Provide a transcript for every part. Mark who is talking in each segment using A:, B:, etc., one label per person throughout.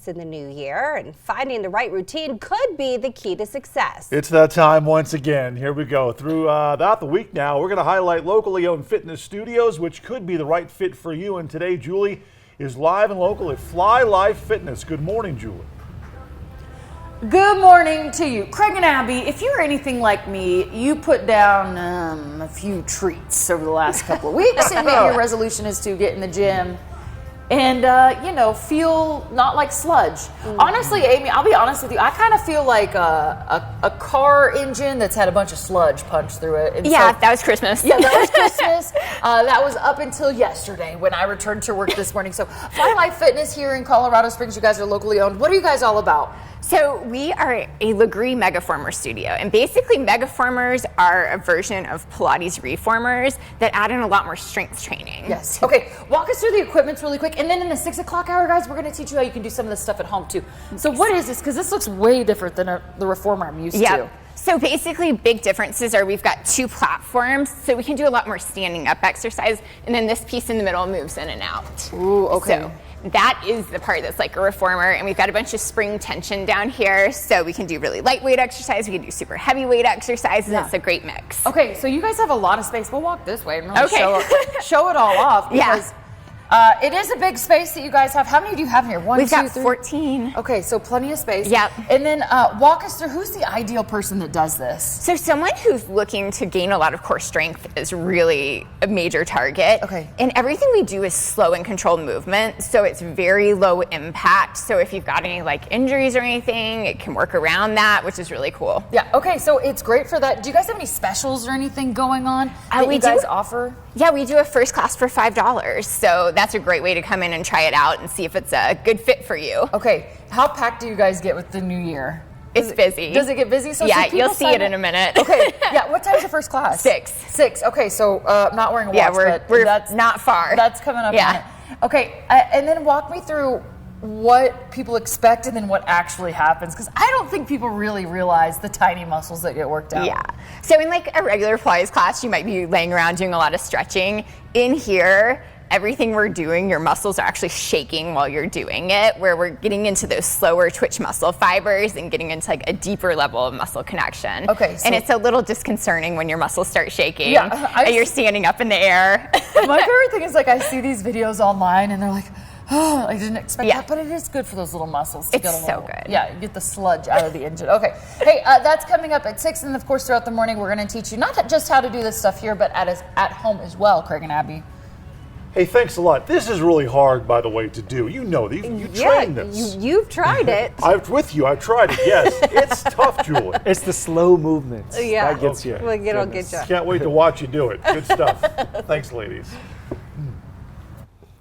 A: fitness in the new year, and finding the right routine could be the key to success.
B: It's that time once again. Here we go. Throughout the week now, we're going to highlight locally owned fitness studios, which could be the right fit for you. And today, Julie is live and local at Flylife Fitness. Good morning, Julie.
C: Good morning to you. Craig and Abby, if you're anything like me, you put down a few treats over the last couple of weeks, and maybe your resolution is to get in the gym and, feel not like sludge. Honestly, Amy, I'll be honest with you, I kind of feel like a car engine that's had a bunch of sludge punched through it. And
D: yeah, that was Christmas.
C: Yeah, that was Christmas. That was up until yesterday when I returned to work this morning. So Flylife Fitness here in Colorado Springs, you guys are locally owned. What are you guys all about?
D: So we are a Legree Megaformer studio, and basically Megaformers are a version of Pilates reformers that add in a lot more strength training.
C: Yes. Okay, walk us through the equipment really quick, and then in the 6 o'clock hour, guys, we're going to teach you how you can do some of this stuff at home too. So what is this? Because this looks way different than the reformer I'm used to.
D: So basically big differences are we've got 2 platforms, so we can do a lot more standing up exercise, and then this piece in the middle moves in and out.
C: Ooh, okay.
D: So that is the part that's like a reformer, and we've got a bunch of spring tension down here, so we can do really lightweight exercise, we can do super heavyweight exercise, and it's a great mix.
C: Okay, so you guys have a lot of space. We'll walk this way and really show it all off, because it is a big space that you guys have. How many do you have in here?
D: We've got 14.
C: Okay, so plenty of space.
D: Yep.
C: And then walk us through, who's the ideal person that does this?
D: So someone who's looking to gain a lot of core strength is really a major target.
C: Okay.
D: And everything we do is slow and controlled movement, so it's very low impact. So if you've got any like injuries or anything, it can work around that, which is really cool.
C: Yeah, okay, so it's great for that. Do you guys have any specials or anything going on that you guys offer?
D: Yeah, we do a first class for $5. So that's a great way to come in and try it out and see if it's a good fit for you.
C: Okay, how packed do you guys get with the new year?
D: It's busy.
C: Does it get busy? So
D: yeah, you'll see it in a minute.
C: Okay, yeah, what time's your first class?
D: 6.
C: 6, okay, so not wearing a watch,
D: but we're
C: that's
D: not far.
C: That's coming up on it. Okay, and then walk me through what people expect and then what actually happens, because I don't think people really realize the tiny muscles that get worked out.
D: Yeah. So in like a regular Pilates class, you might be laying around doing a lot of stretching. In here, everything we're doing, your muscles are actually shaking while you're doing it, where we're getting into those slower twitch muscle fibers and getting into like a deeper level of muscle connection.
C: Okay. So
D: and it's a little disconcerting when your muscles start shaking.
C: Yeah,
D: and you're standing up in the air.
C: My favorite thing is like I see these videos online and they're like, oh, I didn't expect that, but it is good for those little muscles. To
D: get a little,
C: good. Yeah, you get the sludge out of the engine. Okay. Hey, that's coming up at 6, and of course throughout the morning we're going to teach you not just how to do this stuff here, but at home as well, Craig and Abby.
B: Hey, thanks a lot. This is really hard, by the way, to do. You know, you train this.
A: You've tried it.
B: I've tried it, yes. It's tough, Julie.
E: It's the slow movements that gets you.
A: Well, it'll get you.
B: Can't wait to watch you do it. Good stuff. Thanks, ladies.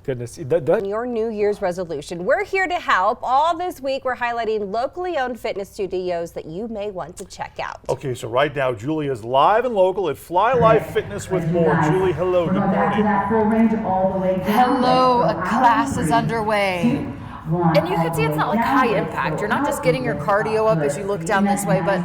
E: Goodness.
A: Your New Year's resolution. We're here to help. All this week, we're highlighting locally owned fitness studios that you may want to check out.
B: Okay, so right now, Julie is live and local at Flylife Fitness with more. Julie, hello, good morning.
C: Hello, a class is underway. And you can see it's not like high impact. You're not just getting your cardio up as you look down this way, but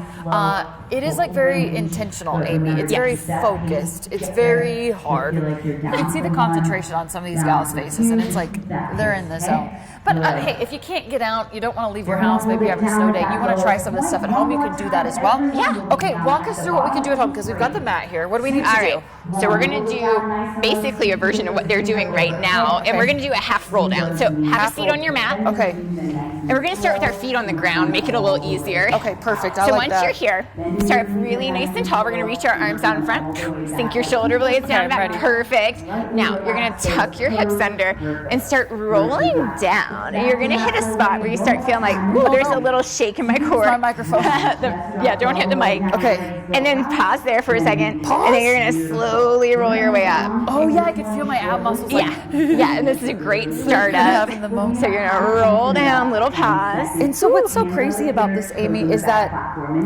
C: it is like very intentional, Amy. It's very focused. It's very hard. You can see the concentration on some of these gals' faces, and it's like they're in the zone. But hey, if you can't get out, you don't want to leave your house, maybe you have a snow day, you want to try some of this stuff at home, you can do that as well.
D: Yeah.
C: Okay, walk us through what we can do at home, because we've got the mat here. What do we need to do?
D: So we're going to do basically a version of what they're doing right now, and we're going to do a half roll down. So have a seat on your mat.
C: Okay.
D: And we're going to start with our feet on the ground, make it a little easier.
C: Okay, perfect.
D: So once you're here, start really nice and tall. We're going to reach our arms out in front, sink your shoulder blades down and back. Perfect. Now you're going to tuck your hips under and start rolling down. And you're going to hit a spot where you start feeling like, ooh, there's a little shake in my core.
C: My microphone.
D: Yeah, don't hit the mic.
C: Okay.
D: And then pause there for a second. And then you're going to slowly roll your way up.
C: Oh yeah, I can feel my ab muscles.
D: Yeah, and this is a great startup. So you're going to roll down, little pause.
C: And so what's so crazy about this, Amy, is that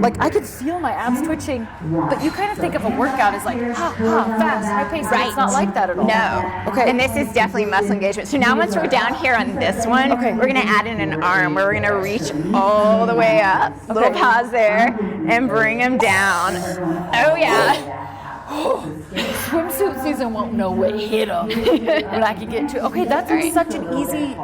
C: like I could feel my abs twitching, but you kind of think of a workout as like fast, high pace. Right. It's not like that at all.
D: No.
C: Okay.
D: And this is definitely muscle engagement. So now once we're down here on this one, we're going to add in an arm where we're going to reach all the way up. Little pause there and bring them down. Oh yeah.
C: swimsuit season won't know what hit them when I can get to. Okay, that's such an easy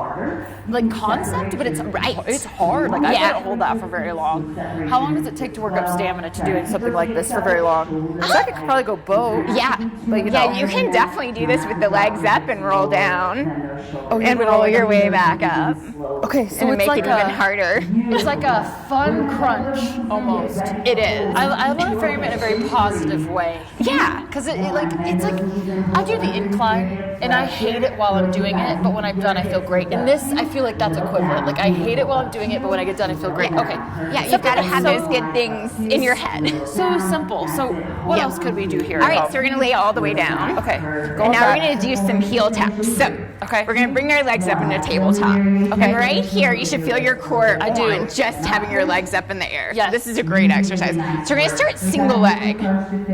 C: like concept, but it's It's hard. Like I can't hold that for very long. How long does it take to work up stamina to doing something like this for very long? So I could probably go boat.
D: Yeah,
C: but you
D: can definitely do this with the legs up and roll down, and roll your way back up.
C: Okay, so
D: and
C: it's
D: make
C: like
D: it even harder.
C: It's like a fun crunch almost.
D: It is.
C: I want to frame it in a very positive way.
D: Yeah,
C: because it's like I do the incline and I hate it while I'm doing it, but when I'm done I feel great. In this, I feel like that's equivalent. Like I hate it while I'm doing it, but when I get done I feel great. Okay.
D: Yeah, you've got to have those good things in your head.
C: So simple. So what else could we do here?
D: All right, so we're gonna lay all the way down.
C: Okay.
D: And now we're gonna do some heel taps. So we're gonna bring our legs up into tabletop. Okay. And right here, you should feel your core on just having your legs up in the air.
C: Yes.
D: This is a great exercise. So we're gonna start single leg,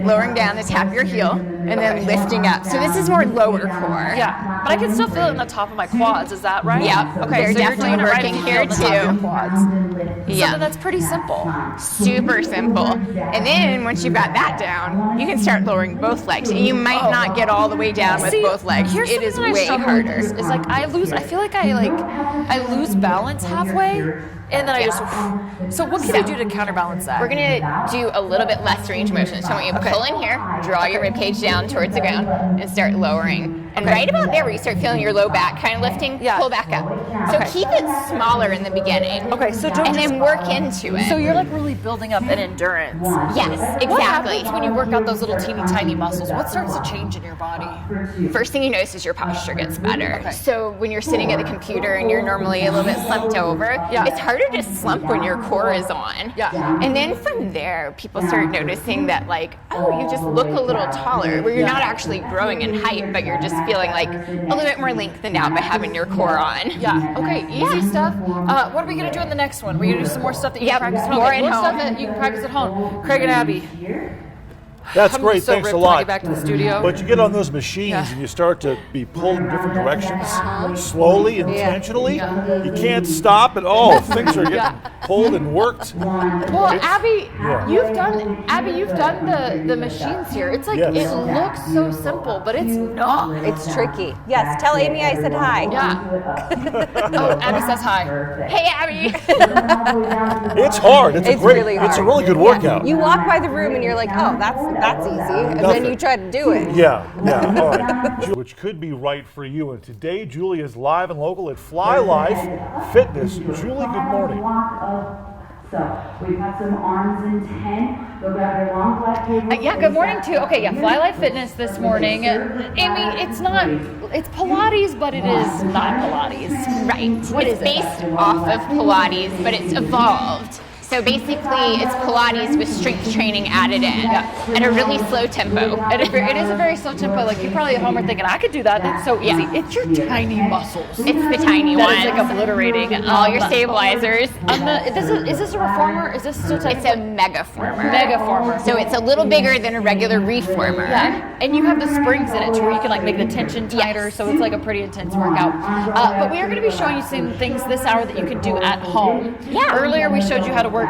D: lowering down to tap your heel, and then lifting up. So this is more lower core.
C: Yeah, but I can still feel it in the top of my quads. Is that right?
D: Yep.
C: Okay,
D: They're
C: so
D: definitely
C: you're doing
D: working
C: it right
D: here
C: the top of your
D: too.
C: quads.
D: Yeah.
C: So that's pretty simple.
D: Super simple. And then once you've got that down, you can start lowering both legs. And you might not get all the way down with both legs. It is way harder.
C: It's like I feel like I lose balance halfway, and then I just. So what can you do to counterbalance that?
D: We're gonna do a little bit less range of motion. So I want you to pull in here, draw your ribcage down towards the ground, and start lowering. And right about there where you start feeling your low back kind of lifting, pull back up. So keep it smaller in the beginning.
C: Okay, so
D: then work into it.
C: So you're like really building up an endurance.
D: Yes, exactly.
C: What happens when you work out those little teeny tiny muscles? What starts to change in your body?
D: First thing you notice is your posture gets better. Okay. So when you're sitting at the computer and you're normally a little bit slumped over, it's harder to slump when your core is on.
C: Yeah.
D: And then from there, people start noticing that like, oh, you just look a little taller, where you're not actually growing in height, but you're just feeling like a little bit more lengthened out by having your core on.
C: Yeah. Okay. Easy stuff. What are we gonna do in the next one? We're gonna do some more stuff that you can practice at home.
D: More at home.
C: Stuff that you can practice at home. Craig and Abby.
B: That's
C: I'm
B: great.
C: so
B: Thanks a
C: ripped when I
B: lot.
C: get back to the studio.
B: But you get on those machines and you start to be pulled in different directions, slowly, intentionally. You can't stop at all. Things are getting pulled and worked.
C: Well, Abby, you've done the machines here. It's like it looks so simple, but it's not.
A: It's tricky. Yes, tell Amy I said hi.
C: Yeah. Oh, Abby says hi.
D: Hey, Abby.
B: It's hard. It's
A: really hard.
B: It's a really good workout.
A: You walk by the room and you're like, oh, that's easy, and then you try to do it.
B: Yeah. All right. Which could be right for you. And today, Julie is live and local at Flylife Fitness. Julie, good morning.
F: So we've got some arms in 10. Go grab your long flat cable.
C: Good morning too. Okay, Flylife Fitness this morning. Amy, it's Pilates, but it is not Pilates.
D: Right. What is it? It's based off of Pilates, but it's evolved. So basically, it's Pilates with strength training added in at a really slow tempo.
C: It is a very slow tempo. Like you probably at home are thinking, I could do that. That's so easy. It's your tiny muscles.
D: It's the tiny ones.
C: That is like obliterating
D: all your stabilizers.
C: Is this a reformer? Is this still technical?
D: It's a megaformer.
C: Megaformer.
D: So it's a little bigger than a regular reformer.
C: Yeah. And you have the springs in it to where you can like make the tension tighter. So it's like a pretty intense workout. But we are going to be showing you some things this hour that you can do at home.
D: Yeah.
C: Earlier we showed you how to work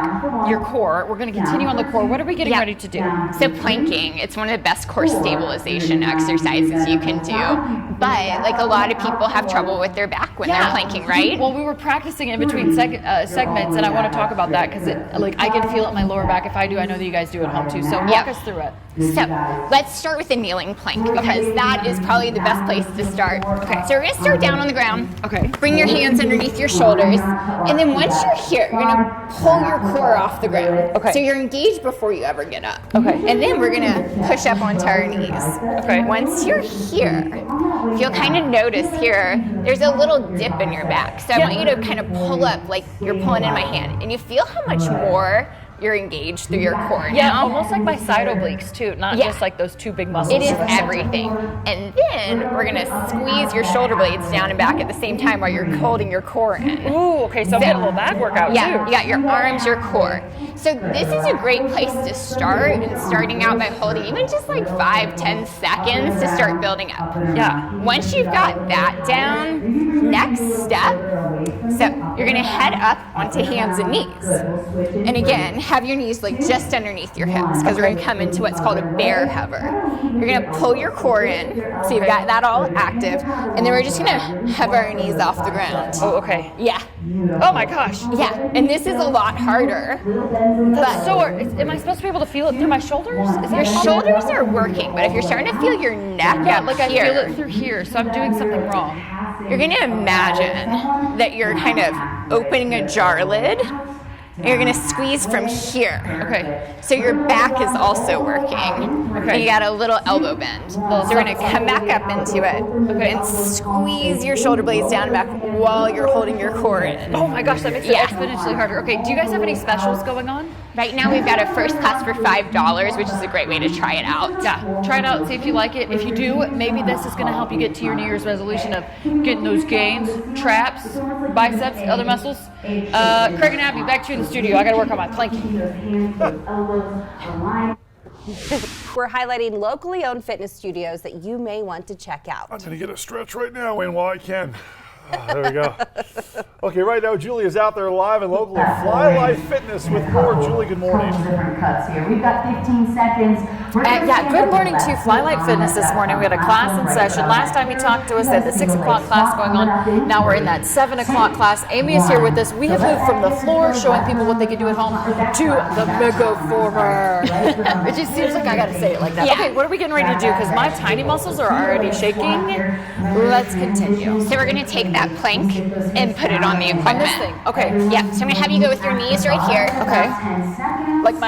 C: your core. We're going to continue on the core. What are we getting ready to do?
D: So planking, it's one of the best core stabilization exercises you can do. But like a lot of people have trouble with their back when they're planking, right?
C: Well, we were practicing in between segments, and I want to talk about that because I can feel it in my lower back. If I do, I know that you guys do at home too. So walk us through it.
D: So let's start with a kneeling plank because that is probably the best place to start. Okay. So we're gonna start down on the ground.
C: Okay.
D: Bring your hands underneath your shoulders, and then once you're here, you're gonna pull your core off the ground.
C: Okay.
D: So you're engaged before you ever get up.
C: Okay.
D: And then we're gonna push up onto our knees.
C: Okay.
D: Once you're here, you'll kind of notice here, there's a little dip in your back. So I want you to kind of pull up like you're pulling in my hand, and you feel how much more you're engaged through your core now.
C: Almost like my side obliques too, not just like those two big muscles.
D: It is everything. And then we're gonna squeeze your shoulder blades down and back at the same time while you're holding your core in.
C: Ooh, okay, so I'm getting a little back workout too.
D: Yeah, you got your arms, your core. So this is a great place to start, and starting out by holding even just like 5-10 seconds to start building up.
C: Yeah.
D: Once you've got that down, next step So you're gonna head up onto hands and knees. And again, have your knees like just underneath your hips because we're gonna come into what's called a bear hover. You're gonna pull your core in, so you've got that all active, and then we're just gonna hover our knees off the ground.
C: Oh, okay.
D: Yeah.
C: Oh my gosh.
D: Yeah, and this is a lot harder.
C: That's so. Am I supposed to be able to feel it through my shoulders? Is
D: Your shoulders are working, but if you're starting to feel your neck
C: Yeah,
D: up
C: like I
D: here,
C: feel it through here, so I'm doing something wrong.
D: you're gonna imagine that you're kind of opening a jar lid. And you're gonna squeeze from here.
C: Okay.
D: So your back is also working.
C: Okay.
D: And you got a little elbow bend. So we're gonna come back up into it. Okay. And squeeze your shoulder blades down and back while you're holding your core in.
C: Oh my gosh, that makes it exponentially harder. Okay, do you guys have any specials going on?
D: Right now we've got a first class for $5, which is a great way to try it out.
C: Yeah, try it out, see if you like it. If you do, maybe this is going to help you get to your New Year's resolution of getting those gains, traps, biceps, other muscles. Craig and Abby, back to you in the studio. I got to work on my planking.
A: We're highlighting locally owned fitness studios that you may want to check out.
B: I'm going to get a stretch right now, Wayne, while I can. There we go. Okay, right now Julie is out there live and local at Flylife Fitness with more. Julie, good morning.
F: Different cuts here. We've got 15 seconds.
C: Good morning to Flylife Fitness this morning. We had a class in session. Last time you talked to us, they had the 6 o'clock class going on. Now we're in that 7 o'clock class. Amy is here with us. We have moved from the floor, showing people what they can do at home, to the megaformer. It just seems like I got to say it like that.
D: Yeah.
C: Okay, what are we getting ready to do? Because my tiny muscles are already shaking. Let's continue.
D: So we're gonna take that plank and put it on the equipment.
C: On this thing. Okay.
D: Yeah, so I'm gonna have you go with your knees right here.
C: Okay.
D: Like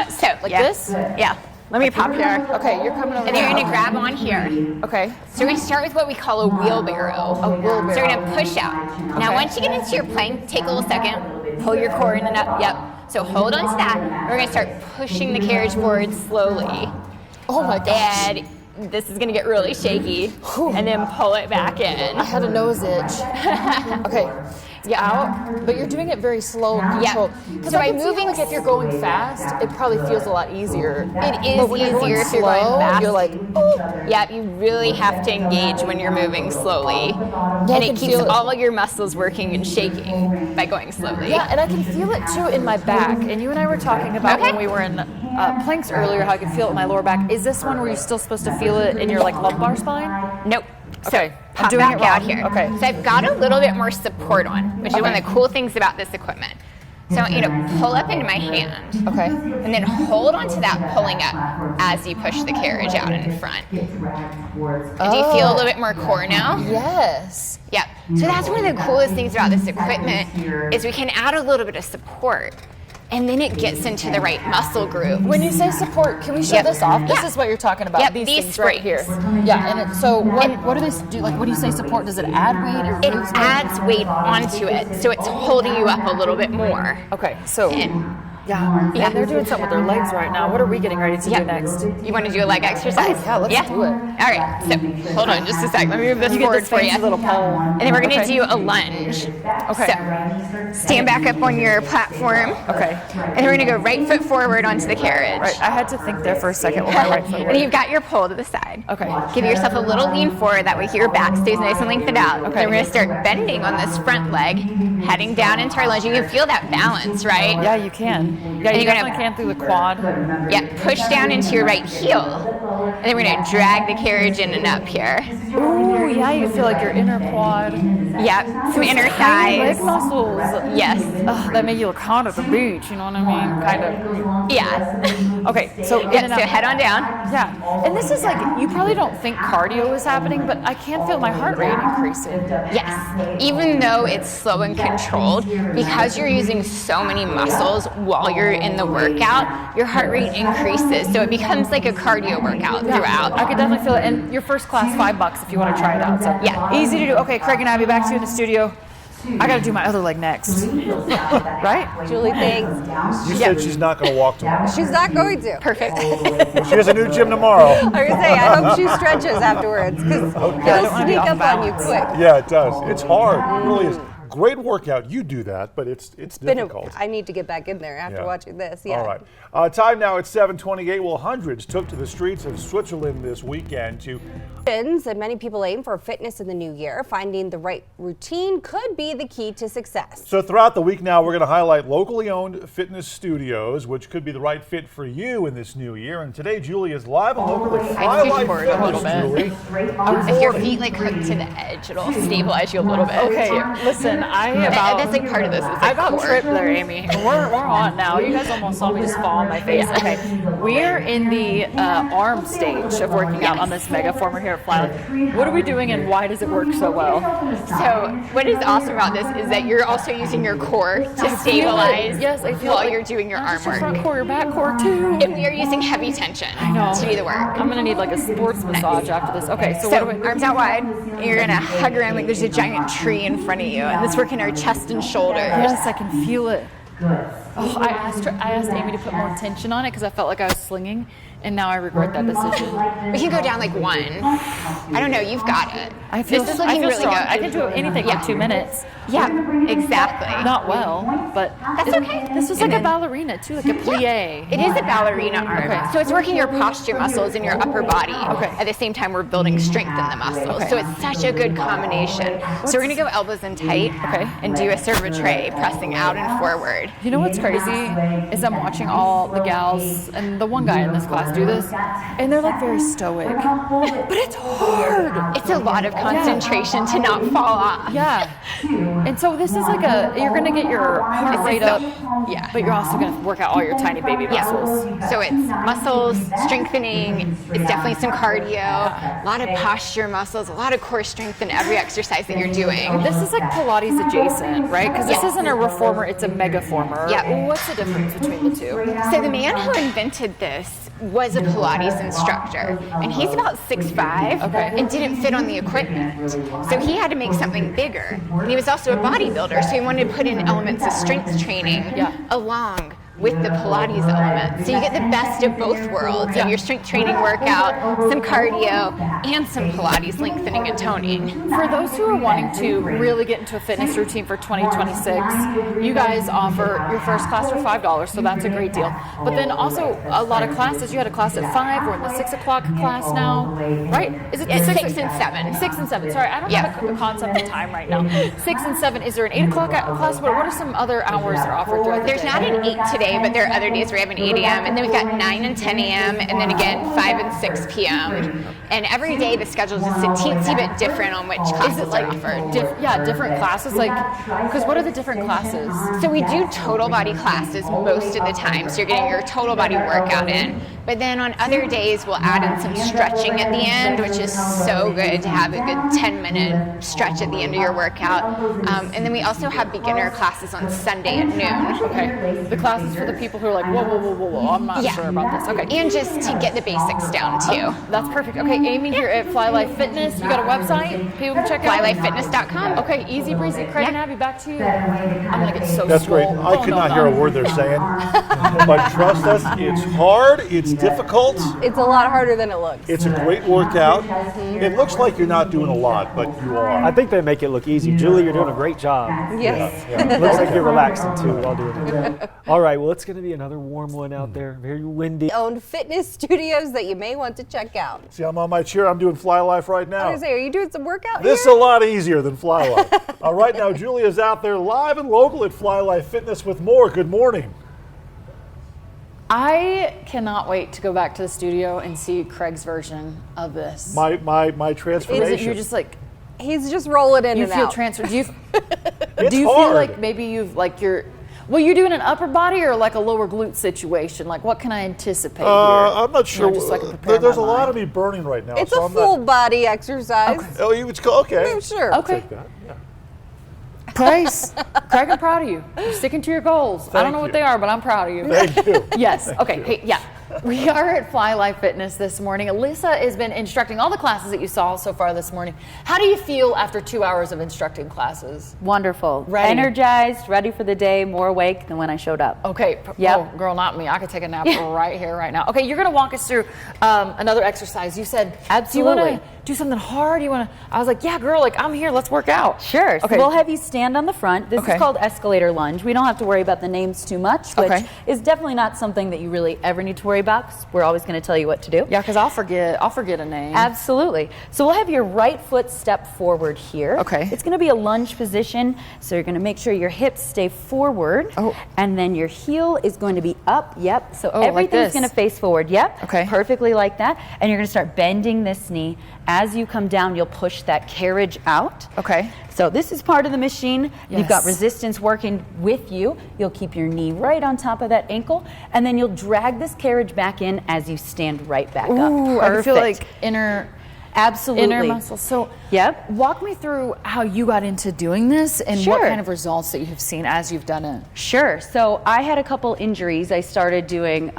D: this? Yeah. Let me pop here.
C: Okay, you're coming over.
D: And then you're gonna grab on here.
C: Okay.
D: So we're gonna start with what we call a wheelbarrow.
C: A wheelbarrow.
D: So we're gonna push out. Now once you get into your plank, take a little second, pull your core in and up. Yep. So hold on to that. We're gonna start pushing the carriage forward slowly.
C: Oh my gosh.
D: And this is gonna get really shaky. And then pull it back in.
C: I had a nose itch. Okay. Yeah, out, but you're doing it very slow and controlled. Because
D: So
C: I
D: by
C: can moving,
D: moving
C: like if you're going fast, it probably feels a lot easier.
D: It is
C: but when you're going
D: easier if you're
C: slow,
D: going fast.
C: You're like,
D: Yeah, you really have to engage when you're moving slowly.
C: I
D: And
C: can
D: it keeps
C: feel it.
D: all your muscles working and shaking by going slowly.
C: yeah, and I can feel it too in my back. And you and I were talking about
D: Okay.
C: when we were in planks earlier, how I could feel it in my lower back. Is this one where you're still supposed to feel it in your like lumbar spine?
D: Nope.
C: Okay, I'm
D: Pop
C: doing
D: back
C: it wrong.
D: out here.
C: Okay.
D: So I've got a little bit more support on, which is one of the cool things about this equipment. So I want you to pull up into my hand.
C: Okay.
D: And then hold on to that pulling up as you push the carriage out in front. Do you feel a little bit more core now?
C: Yes.
D: Yep. So that's one of the coolest things about this equipment is we can add a little bit of support. And then it gets into the right muscle group.
C: When you say support, can we show
D: Yep.
C: this off? This
D: Yeah.
C: is what you're talking about.
D: Yep,
C: These
D: these
C: things right here.
D: springs.
C: Yeah, and so what do they do? Like when you say support, does it add weight or
D: It
C: reduce weight?
D: adds weight onto it, so it's holding you up a little bit more.
C: Okay, so
D: And
C: yeah, they're doing something with their legs right now. What are we getting ready to do next?
D: you want to do a leg exercise?
C: Oh, yeah, let's do it.
D: All right, so hold on just a sec. Let me move this
C: You get
D: forward
C: this
D: for you.
C: fancy little pole.
D: And then we're going to
C: Okay.
D: do a lunge.
C: Okay.
D: So stand back up on your platform.
C: Okay.
D: And then we're going to go right foot forward onto the carriage.
C: Right, I had to think there for a second with my right foot.
D: And then you've got your pole to the side.
C: Okay.
D: Give yourself a little lean forward. That way your back stays nice and lengthened out.
C: Okay.
D: Then we're going to start bending on this front leg, heading down into our lunge. You can feel that balance, right?
C: Yeah, you can. Yeah,
D: And
C: you
D: you're gonna-
C: definitely can through the quad.
D: Yeah, push down into your right heel. And then we're going to drag the carriage in and up here.
C: Ooh, yeah, you feel like your inner quad.
D: Yep, some inner
C: Tiny leg
D: thighs.
C: muscles.
D: Yes.
C: Ugh, that make you look hot at the beach, you know what I mean? Kind of.
D: Yeah.
C: Okay, so in
D: Yep,
C: and
D: so
C: out.
D: head on down.
C: Yeah, and this is like, you probably don't think cardio is happening, but I can feel my heart rate increasing.
D: Yes. Even though it's slow and controlled, because you're using so many muscles while you're in the workout, your heart rate increases. So it becomes like a cardio workout
C: I
D: throughout.
C: could definitely feel it. And your first class, $5 if you want to try it out. So
D: Yeah.
C: easy to do. Okay, Craig and Abby, back to you in the studio. I got to do my other leg next. Right?
A: Julie, thanks.
B: You said she's not going to walk tomorrow.
A: She's not going to.
D: Perfect.
B: She has a new gym tomorrow.
A: I was going to say, I hope she stretches afterwards because
C: I
A: it'll
C: don't wanna be
A: sneak
C: off
A: up on you
C: balance.
A: quick.
B: Yeah, it does. It's hard. It really is. great workout. You do that, but it's difficult.
A: I need to get back in there after watching this. Yeah.
B: All right. Time now at 7:28. Well, hundreds took to the streets of Switzerland this weekend to.
A: And many people aim for fitness in the new year. Finding the right routine could be the key to success.
B: So throughout the week now, we're going to highlight locally owned fitness studios, which could be the right fit for you in this new year. And today, Julie is live and local at Flylife Fitness. Julie.
D: If your feet like hook to the edge, it'll stabilize you a little bit.
C: Okay, listen,
D: that's like part of this.
C: I about tripped there, Amy. We're on now. You guys almost saw me just fall on my face. Okay, we're in the arm stage of working out on this mega former here at Flylife. What are we doing and why does it work so well?
D: So what is awesome about this is that you're also using your core to stabilize while you're doing your arm work.
C: Front core, your back core too.
D: And we are using heavy tension to do the work.
C: I'm gonna need like a sports massage after this. Okay, so
D: arms out wide. And you're gonna hug around like there's a giant tree in front of you, and it's working our chest and shoulders.
C: Yes, I can feel it. Oh, I asked Amy to put more tension on it because I felt like I was slinging, and now I regret that decision.
D: We can go down like one. I don't know. You've got it. This is looking really
C: strong.
D: good.
C: I can do anything in 2 minutes.
D: Yeah, exactly.
C: Not well, but
D: that's okay.
C: This was like a ballerina too, like a plie.
D: It is a ballerina arm.
C: Okay.
D: So it's working your posture muscles in your upper body.
C: Okay.
D: At the same time, we're building strength in the muscles.
C: Okay.
D: So it's such a good combination. So we're gonna go elbows in tight. And do a servo tray, pressing out and forward.
C: You know what's crazy is I'm watching all the gals and the one guy in this class do this, and they're like very stoic, but it's hard.
D: It's a lot of concentration to not fall off.
C: Yeah. And so this is like you're gonna get your heart rate up, but you're also gonna work out all your tiny baby muscles.
D: So it's muscles, strengthening, it's definitely some cardio, a lot of posture muscles, a lot of core strength in every exercise that you're doing.
C: This is like Pilates adjacent, right? Because this isn't a reformer, it's a megaformer.
D: Yeah.
C: What's the difference between the two?
D: So the man who invented this was a Pilates instructor, and he's about 6'5", and didn't fit on the equipment. So he had to make something bigger. And he was also a bodybuilder, so he wanted to put in elements of strength training along with the Pilates element. So you get the best of both worlds, and your strength training workout, some cardio, and some Pilates lengthening and toning.
C: For those who are wanting to really get into a fitness routine for 2026, you guys offer your first class for $5, so that's a great deal. But then also a lot of classes, you had a class at 5, we're in the 6 o'clock class now, right? Is it
D: 6 and 7?
C: 6 and 7, sorry, I don't have a concept of time right now. 6 and 7, is there an 8 o'clock class? What are some other hours that are offered throughout the day?
D: There's not an 8 today, but there are other days where we have an 8 a.m. and then we've got 9 and 10 a.m. and then again 5 and 6 p.m. And every day the schedule is just a teensy bit different on which classes are offered.
C: Different classes, like, because what are the different classes?
D: So we do total body classes most of the time, so you're getting your total body workout in. But then on other days we'll add in some stretching at the end, which is so good to have a good 10-minute stretch at the end of your workout. And then we also have beginner classes on Sunday at noon.
C: Okay. The classes for the people who are like, whoa, I'm not sure about this. Okay.
D: And just to get the basics down too.
C: That's perfect. Okay, Amy here at Flylife Fitness. You got a website? People can check out?
D: Flylife.fitness.com.
C: Okay, easy breezy. Craig and Abby, back to you. I'm gonna get so
B: That's
C: swole.
B: great. I could not hear a word they're saying. But trust us, it's hard, it's difficult.
A: It's a lot harder than it looks.
B: It's a great workout. It looks like you're not doing a lot, but you are.
E: I think they make it look easy. Julie, you're doing a great job.
A: Yes.
E: Looks like you're relaxing too while doing it. All right, well, it's going to be another warm one out there. Very windy.
A: Owned fitness studios that you may want to check out.
B: See, I'm on my chair. I'm doing Flylife right now.
A: I was gonna say, are you doing some workout
B: This is
A: here?
B: a lot easier than Flylife. Right now, Julia's out there live and local at Flylife Fitness with more. Good morning.
C: I cannot wait to go back to the studio and see Craig's version of this.
B: My transformation.
C: You're just like,
A: He's just rolling in
C: you
A: and
C: feel
A: out.
C: transferred. Do you
B: It's
C: feel
B: hard.
C: like maybe you've like you're doing an upper body or like a lower glute situation? Like what can I anticipate here?
B: I'm not sure.
C: Just so I can prepare
B: There's
C: my
B: a lot
C: mind.
B: of me burning right now.
A: It's
B: so
A: a
B: I'm
A: full
B: not,
A: body exercise.
B: Oh, you would go, okay.
A: Yeah, sure.
C: Okay.
B: Take that. Yeah.
C: Praise. Craig, I'm proud of you. You're sticking to your goals. I don't know
B: Thank
C: what
B: you.
C: they are, but I'm proud of you.
B: Thank you.
C: Yes. Okay. Hey, yeah. We are at Flylife Fitness this morning. Alyssa has been instructing all the classes that you saw so far this morning. How do you feel after 2 hours of instructing classes?
G: Wonderful.
C: Ready.
G: Energized, ready for the day, more awake than when I showed up.
C: Okay.
G: Yep.
C: Oh, girl, not me. I could take a nap right here, right now. Okay, you're going to walk us through another exercise. You said,
G: Absolutely.
C: Do you want to do something hard? I was like, yeah, girl, like I'm here. Let's work out.
G: Sure.
C: Okay.
G: So we'll have you stand on the front. This
C: Okay.
G: is called escalator lunge. We don't have to worry about the names too much, which
C: Okay.
G: is definitely not something that you really ever need to worry about, 'cause we're always going to tell you what to do.
C: Yeah, because I'll forget a name.
G: Absolutely. So we'll have your right foot step forward here.
C: Okay.
G: It's going to be a lunge position. So you're going to make sure your hips stay forward.
C: Oh.
G: And then your heel is going to be up. Yep. So
C: Oh, like
G: everything's
C: this.
G: going to face forward. Yep.
C: Okay.
G: Perfectly like that. And you're going to start bending this knee. As you come down, you'll push that carriage out.
C: Okay.
G: So this is part of the machine. You've got
C: Yes.
G: resistance working with you. You'll keep your knee right on top of that ankle, and then you'll drag this carriage back in as you stand right back up.
C: Ooh, I feel
G: Perfect.
C: like inner
G: Absolutely.
C: muscles. So
G: Yep.
C: walk me through how you got into doing this and what
G: Sure.
C: kind of results that you have seen as you've done it.
G: Sure. So I had a couple injuries. I started doing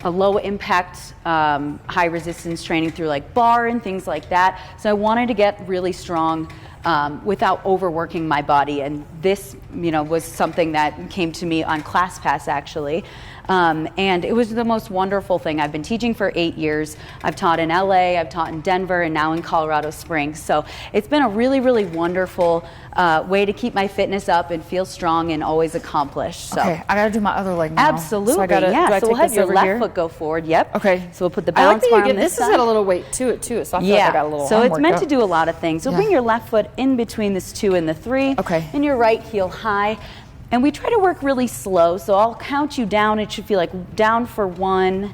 G: a low impact, high resistance training through like bar and things like that. So I wanted to get really strong without overworking my body. And this, was something that came to me on ClassPass actually. And it was the most wonderful thing. I've been teaching for 8 years. I've taught in LA, I've taught in Denver, and now in Colorado Springs. So it's been a really, really wonderful way to keep my fitness up and feel strong and always accomplished. So.
C: Okay, I got to do my other leg now.
G: Absolutely,
C: So I gotta,
G: yeah.
C: Do I
G: So
C: take
G: we'll have
C: this
G: your
C: over
G: left
C: here?
G: foot go forward. Yep.
C: Okay.
G: So we'll put the
C: I like
G: balance
C: that
G: bar
C: you
G: on
C: get,
G: this
C: this
G: side.
C: has got a little weight to it too, so I feel like I got a little.
G: So
C: I'm
G: it's
C: worked
G: meant
C: up.
G: to do a lot of things. So
C: Yeah.
G: bring your left foot in between this 2 and the 3.
C: Okay.
G: And your right heel high. And we try to work really slow. So I'll count you down. It should feel like down for 1,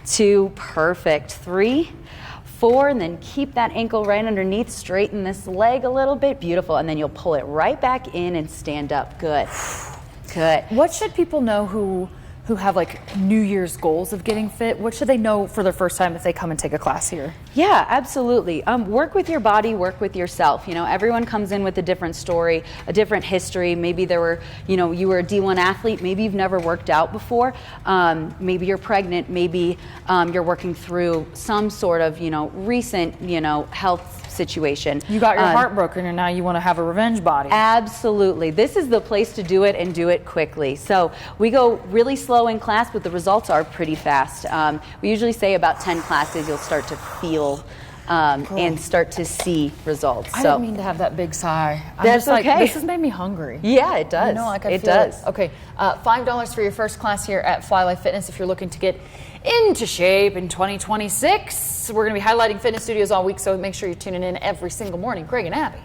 G: 2, perfect. 3, 4, and then keep that ankle right underneath. Straighten this leg a little bit. Beautiful. And then you'll pull it right back in and stand up. Good. Good.
C: What should people know who have like New Year's goals of getting fit? What should they know for their first time if they come and take a class here?
G: Yeah, absolutely. Work with your body, work with yourself. Everyone comes in with a different story, a different history. Maybe you were a D1 athlete. Maybe you've never worked out before. Maybe you're pregnant. Maybe you're working through some sort of, recent, health situation.
C: You got your heart broken and now you want to have a revenge body.
G: Absolutely. This is the place to do it and do it quickly. So we go really slow in class, but the results are pretty fast. We usually say about 10 classes you'll start to feel and start to see results.
C: I didn't mean to have that big sigh. I'm
G: That's
C: just like,
G: okay.
C: This has made me hungry.
G: Yeah, it does.
C: I
G: it
C: feel
G: does.
C: Okay, $5 for your first class here at Flylife Fitness if you're looking to get into shape in 2026. We're going to be highlighting fitness studios all week, so make sure you're tuning in every single morning. Greg and Abby.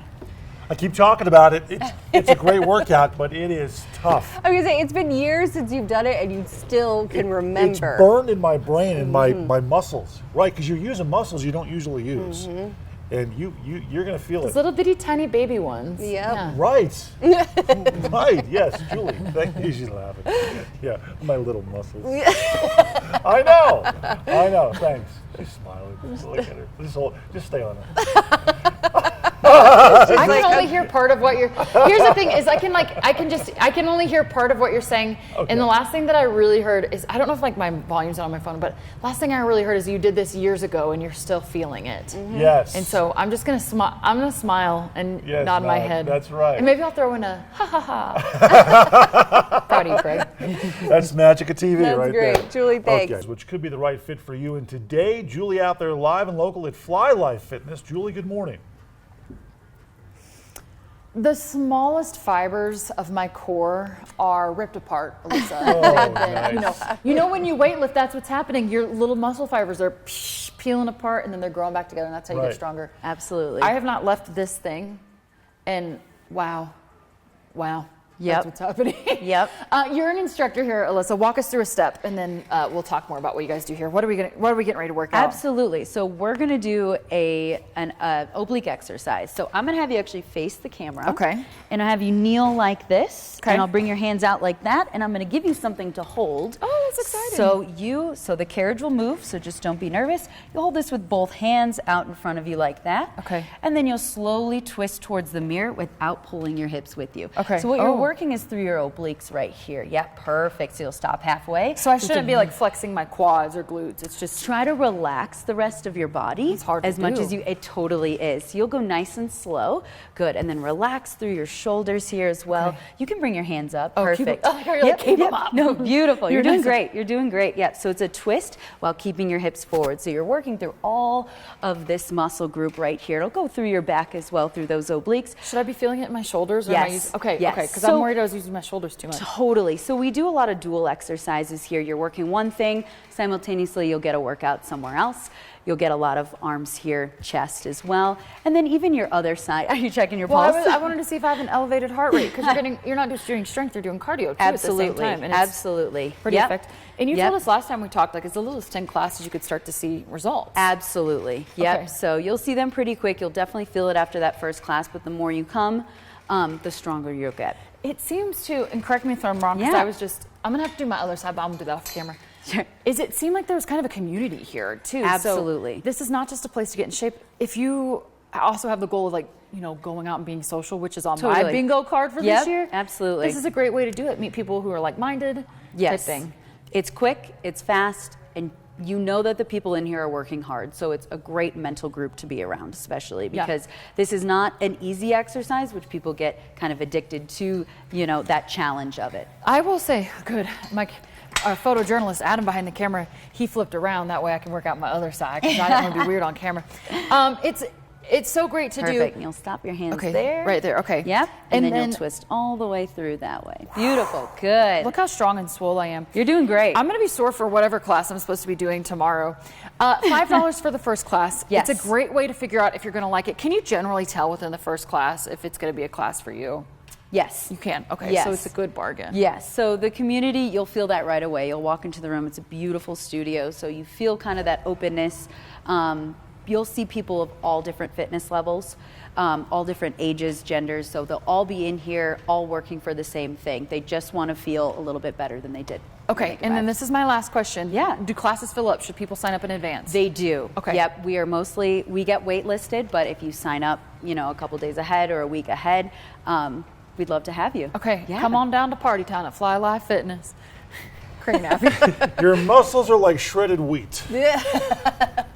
B: I keep talking about it. It's a great workout, but it is tough.
A: I was gonna say, it's been years since you've done it and you still can remember.
B: It's burned in my brain and my muscles, right? Because you're using muscles you don't usually use, and you're gonna feel
C: Those
B: it.
C: little bitty tiny baby ones.
A: Yep.
C: Yeah.
B: Right. Right. Yes, Julie. Thank you. She's laughing. Yeah, my little muscles. I know. Thanks. She's smiling. Just look at her. Just stay on her.
C: I can only hear part of what you're. Here's the thing: is I can only hear part of what you're saying.
B: Okay.
C: And the last thing that I really heard is I don't know if like my volume's on my phone, but last thing I really heard is you did this years ago and you're still feeling it.
B: Yes.
C: And so I'm just gonna smile. I'm gonna smile and
B: Yes,
C: nod my
B: nod.
C: head.
B: That's right.
C: And maybe I'll throw in a ha ha ha. Proud of you, Craig.
B: That's magic of TV
A: That's
B: right
A: great.
B: there.
A: Julie, thanks.
B: Okay, which could be the right fit for you. And today, Julie out there live and local at Flylife Fitness. Julie, good morning.
C: The smallest fibers of my core are ripped apart, Alyssa.
B: Oh, nice.
C: You know when you weightlift, that's what's happening. Your little muscle fibers are peeling apart and then they're growing back together, and that's how you
B: Right.
C: get stronger.
G: Absolutely.
C: I have not left this thing, and wow.
G: Yep.
C: That's what's happening.
G: Yep.
C: You're an instructor here, Alyssa. Walk us through a step, and then we'll talk more about what you guys do here. What are we getting ready to work out?
G: Absolutely. So we're going to do an oblique exercise. So I'm going to have you actually face the camera.
C: Okay.
G: And I'll have you kneel like this.
C: Okay.
G: And I'll bring your hands out like that. And I'm going to give you something to hold.
C: Oh, that's exciting.
G: So the carriage will move. So just don't be nervous. You'll hold this with both hands out in front of you like that.
C: Okay.
G: And then you'll slowly twist towards the mirror without pulling your hips with you.
C: Okay.
G: So what you're working is through your obliques right here. Yep, perfect. So you'll stop halfway.
C: So I shouldn't be like flexing my quads or glutes. It's just
G: Try to relax the rest of your body
C: It's hard to
G: as much
C: do.
G: as it totally is. So you'll go nice and slow. Good. And then relax through your shoulders here as well.
C: Okay.
G: You can bring your hands up.
C: Oh, keep 'em-
G: Perfect.
C: oh, you're like, keep 'em up.
G: No, beautiful. You're
C: You're
G: doing
C: nice.
G: great. You're doing great. Yeah. So it's a twist while keeping your hips forward. So you're working through all of this muscle group right here. It'll go through your back as well, through those obliques.
C: Should I be feeling it in my shoulders? Or am I
G: Yes.
C: using, okay,
G: Yes.
C: okay, because
G: So-
C: I'm worried I was using my shoulders too much.
G: Totally. So we do a lot of dual exercises here. You're working one thing, simultaneously you'll get a workout somewhere else. You'll get a lot of arms here, chest as well. And then even your other side. Are you checking your
C: Well,
G: pulse?
C: I wanted to see if I have an elevated heart rate because you're not just doing strength, you're doing cardio too
G: Absolutely.
C: at the same time. And it's
G: Absolutely.
C: pretty
G: Yep.
C: effective. And you
G: Yep.
C: told us last time we talked, like, as little as 10 classes, you could start to see results.
G: Absolutely. Yep.
C: Okay.
G: So you'll see them pretty quick. You'll definitely feel it after that first class, but the more you come, the stronger you'll get.
C: It seems to, and correct me if I'm wrong, because
G: Yeah.
C: I'm going to have to do my other side, but I'm going to do that off camera.
G: Sure.
C: It seemed like there was kind of a community here too.
G: Absolutely.
C: So this is not just a place to get in shape. If you also have the goal of, like, going out and being social, which is on my
G: Totally.
C: bingo card for
G: Yep,
C: this year.
G: absolutely.
C: This is a great way to do it. Meet people who are like-minded.
G: Yes.
C: Type thing.
G: It's quick, it's fast, and you know that the people in here are working hard. So it's a great mental group to be around, especially
C: Yeah.
G: because this is not an easy exercise, which people get kind of addicted to, that challenge of it.
C: I will say, good, Mike. Our photojournalist Adam behind the camera, he flipped around that way I can work out my other side because I didn't want to be weird on camera. It's so great to
G: Perfect.
C: do.
G: You'll stop your hands
C: Okay,
G: there.
C: right there. Okay.
G: Yep. And,
C: And
G: then
C: then-
G: you'll twist all the way through that way. Beautiful. Good.
C: Look how strong and swole I am.
G: You're doing great.
C: I'm going to be sore for whatever class I'm supposed to be doing tomorrow. $5 for the first class.
G: Yes.
C: It's a great way to figure out if you're going to like it. Can you generally tell within the first class if it's going to be a class for you?
G: Yes.
C: You can. Okay.
G: Yes.
C: So it's a good bargain.
G: Yes, so the community, you'll feel that right away. You'll walk into the room, it's a beautiful studio, so you feel kind of that openness. You'll see people of all different fitness levels, all different ages, genders, so they'll all be in here, all working for the same thing. They just want to feel a little bit better than they did.
C: Okay. And then this is my last question.
G: Yeah.
C: Do classes fill up? Should people sign up in advance?
G: They do.
C: Okay.
G: Yep, we get waitlisted, but if you sign up, a couple days ahead or a week ahead, we'd love to have you.
C: Okay.
G: Yeah.
C: Come on down to Party Town at Flylife Fitness. Crane Abbey.
B: Your muscles are like shredded wheat.
A: Yeah.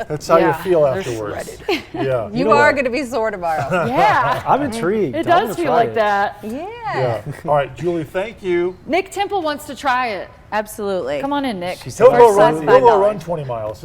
B: That's how
C: Yeah,
B: you feel
C: they're
B: afterwards. Yeah.
A: You
B: know
A: are
B: what?
A: going to be sore tomorrow.
C: Yeah.
E: I'm intrigued.
C: It
E: I'm
C: does
E: gonna
C: feel
E: try
C: like
E: it.
C: that.
A: Yeah.
B: Yeah. All right, Julie, thank you.
C: Nick Temple wants to try it.
G: Absolutely.
C: Come on in, Nick.
E: She said
B: He'll
E: first
B: go
E: class
B: run,
G: $5.
B: run 20 miles.